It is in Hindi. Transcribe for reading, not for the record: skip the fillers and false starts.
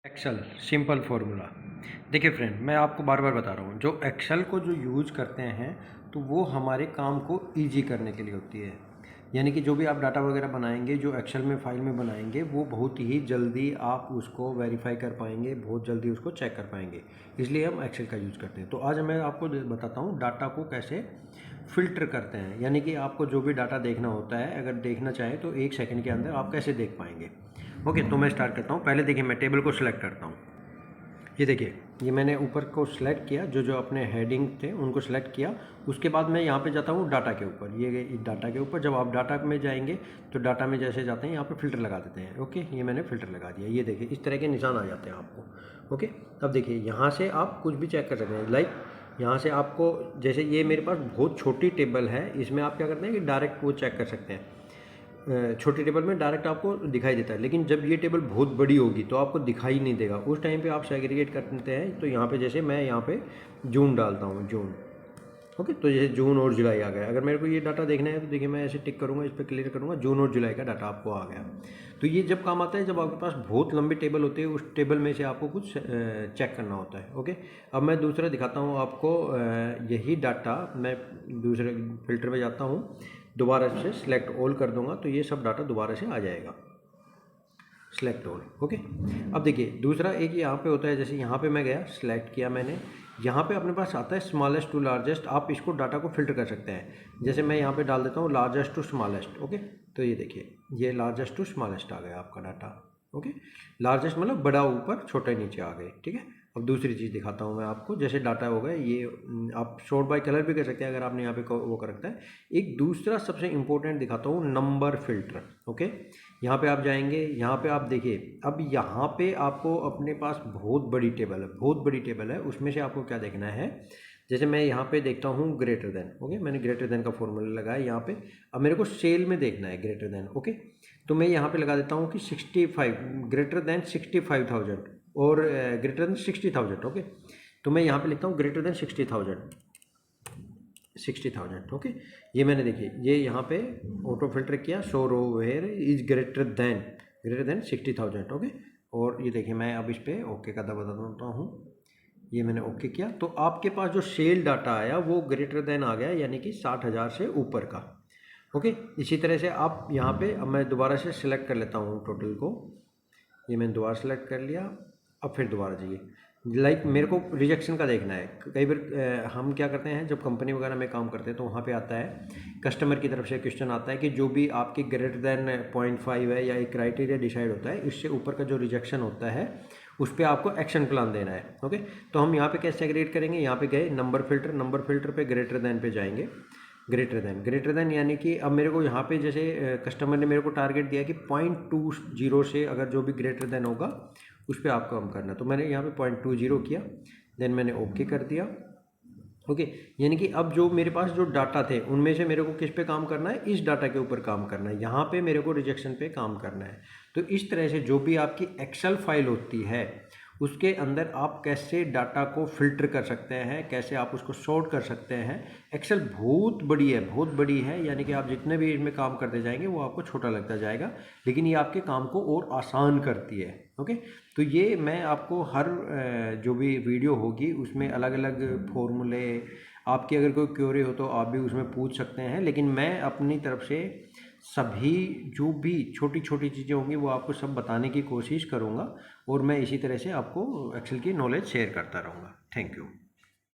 Excel simple formula. देखिए फ्रेंड, मैं आपको बार बार बता रहा हूँ, जो एक्सेल को जो यूज करते हैं तो वो हमारे काम को इजी करने के लिए होती है। यानी कि जो भी आप डाटा वगैरह बनाएंगे, जो एक्सेल में फाइल में बनाएंगे, वो बहुत ही जल्दी आप उसको वेरीफाई कर पाएंगे, बहुत जल्दी उसको चेक कर पाएंगे। इसलिए हम एक्सेल का यूज़ करते हैं। तो आज मैं आपको बताता हूँ डाटा को कैसे फ़िल्टर करते हैं। यानी कि आपको जो भी डाटा देखना होता है, अगर देखना चाहें तो 1 सेकंड के अंदर आप कैसे देख पाएंगे। ओके, तो मैं स्टार्ट करता हूँ। पहले देखिए, मैं टेबल को सिलेक्ट करता हूँ। ये देखिए, ये मैंने ऊपर को सिलेक्ट किया, जो अपने हेडिंग थे उनको सिलेक्ट किया। उसके बाद मैं यहाँ पे जाता हूँ डाटा के ऊपर। ये डाटा के ऊपर जब आप डाटा में जाएंगे तो डाटा में जैसे जाते हैं यहाँ पे फ़िल्टर लगा देते हैं। ओके, ये मैंने फ़िल्टर लगा दिया। ये देखिए, इस तरह के निशान आ जाते हैं आपको। ओके, अब देखिए, यहाँ से आप कुछ भी चेक कर सकते हैं। लाइक यहाँ से आपको, जैसे ये मेरे पास बहुत छोटी टेबल है, इसमें आप क्या करते हैं कि डायरेक्ट वो चेक कर सकते हैं। छोटी टेबल में डायरेक्ट आपको दिखाई देता है, लेकिन जब ये टेबल बहुत बड़ी होगी तो आपको दिखाई नहीं देगा। उस टाइम पे आप सेग्रीगेट करते हैं। तो यहाँ पे जैसे मैं यहाँ पे जून डालता हूँ, जून। ओके, तो जैसे जून और जुलाई आ गया। अगर मेरे को ये डाटा देखना है तो देखिए, मैं ऐसे टिक करूँगा, इस पर क्लियर करूँगा, जून और जुलाई का डाटा आपको आ गया। तो ये जब काम आता है जब आपके पास बहुत लंबी टेबल होती है, उस टेबल में से आपको कुछ चेक करना होता है। ओके, अब मैं दूसरा दिखाता हूँ आपको। यही डाटा मैं दूसरे फिल्टर में जाता हूँ, दोबारा से सिलेक्ट ऑल कर दूंगा तो ये सब डाटा दोबारा से आ जाएगा। Select all. ओके, अब देखिए, दूसरा एक यहाँ पे होता है, जैसे यहाँ पे मैं गया, सिलेक्ट किया मैंने, यहाँ पे अपने पास आता है स्मॉलेस्ट टू लार्जेस्ट। आप इसको डाटा को फिल्टर कर सकते हैं। जैसे मैं यहाँ पे डाल देता हूँ लार्जेस्ट टू स्मॉलेस्ट। ओके, तो ये देखिए, ये लार्जेस्ट टू स्मॉलेस्ट आ गया आपका डाटा। ओके, लार्जेस्ट मतलब बड़ा ऊपर, छोटे नीचे आ गए। ठीक है, अब दूसरी चीज़ दिखाता हूँ मैं आपको। जैसे डाटा हो गया ये, आप शॉर्ट बाय कलर भी कर सकते हैं अगर आपने यहाँ पे वो कर रखता है। एक दूसरा सबसे इंपॉर्टेंट दिखाता हूँ, नंबर फिल्टर। ओके, यहाँ पे आप जाएंगे, यहाँ पे आप देखिए, अब यहाँ पे आपको अपने पास बहुत बड़ी टेबल है, बहुत बड़ी टेबल है। उसमें से आपको क्या देखना है, जैसे मैं यहाँ पे देखता हूँ ग्रेटर देन। ओके, मैंने ग्रेटर देन का फॉर्मूला लगाया यहाँ पे। अब मेरे को सेल में देखना है ग्रेटर देन। ओके, तो मैं यहाँ पे लगा देता हूँ कि 65, ग्रेटर देन 65,000 और ग्रेटर देन 60,000। ओके, तो मैं यहाँ पे लिखता हूँ ग्रेटर देन 60,000, 60,000। ओके, ये मैंने देखिए, ये यहाँ पे ऑटो फिल्टर किया, show row where is greater than 60,000। Okay, और ये देखिए, मैं अब इस पर ओके का दबा देता हूँ। ये मैंने ओके किया तो आपके पास जो सेल डाटा आया वो ग्रेटर देन आ गया, यानी कि 60,000 से ऊपर का। ओके, इसी तरह से आप यहाँ पे, अब मैं दोबारा से सिलेक्ट कर लेता हूँ टोटल को। ये मैंने दोबारा सेलेक्ट कर लिया। अब फिर दोबारा जाइए, लाइक मेरे को रिजेक्शन का देखना है। कई बार हम क्या करते हैं, जब कंपनी वगैरह में काम करते हैं तो वहाँ पे आता है, कस्टमर की तरफ से क्वेश्चन आता है कि जो भी आपकी ग्रेटर देन 0.5 है या एक क्राइटेरिया डिसाइड होता है, इससे ऊपर का जो रिजेक्शन होता है उस पर आपको एक्शन प्लान देना है। ओके, तो हम यहाँ पे कैसे सेग्रीगेट करेंगे, यहाँ पे गए नंबर फिल्टर पे ग्रेटर देन पे जाएंगे। ग्रेटर देन यानी कि अब मेरे को यहाँ पे जैसे कस्टमर ने मेरे को टारगेट दिया कि 0.20 से अगर जो भी ग्रेटर देन होगा उस पर आपको काम करना, तो मैंने यहाँ पे 0.20 किया, देन मैंने ओके कर दिया। ओके, यानी कि अब जो मेरे पास जो डाटा थे उनमें से मेरे को किस पे काम करना है, इस डाटा के ऊपर काम करना है। यहाँ पे मेरे को रिजेक्शन पे काम करना है। तो इस तरह से जो भी आपकी एक्सेल फाइल होती है उसके अंदर आप कैसे डाटा को फिल्टर कर सकते हैं, कैसे आप उसको सॉर्ट कर सकते हैं। एक्सेल बहुत बड़ी है, बहुत बड़ी है, यानी कि आप जितने भी इसमें काम करते जाएंगे वो आपको छोटा लगता जाएगा, लेकिन ये आपके काम को और आसान करती है। ओके, तो ये मैं आपको हर जो भी वीडियो होगी उसमें अलग अलग फॉर्मूले, आपकी अगर कोई क्वेरी हो तो आप भी उसमें पूछ सकते हैं, लेकिन मैं अपनी तरफ से सभी जो भी छोटी छोटी चीज़ें होंगी वो आपको सब बताने की कोशिश करूँगा, और मैं इसी तरह से आपको एक्सेल की नॉलेज शेयर करता रहूँगा। Thank you.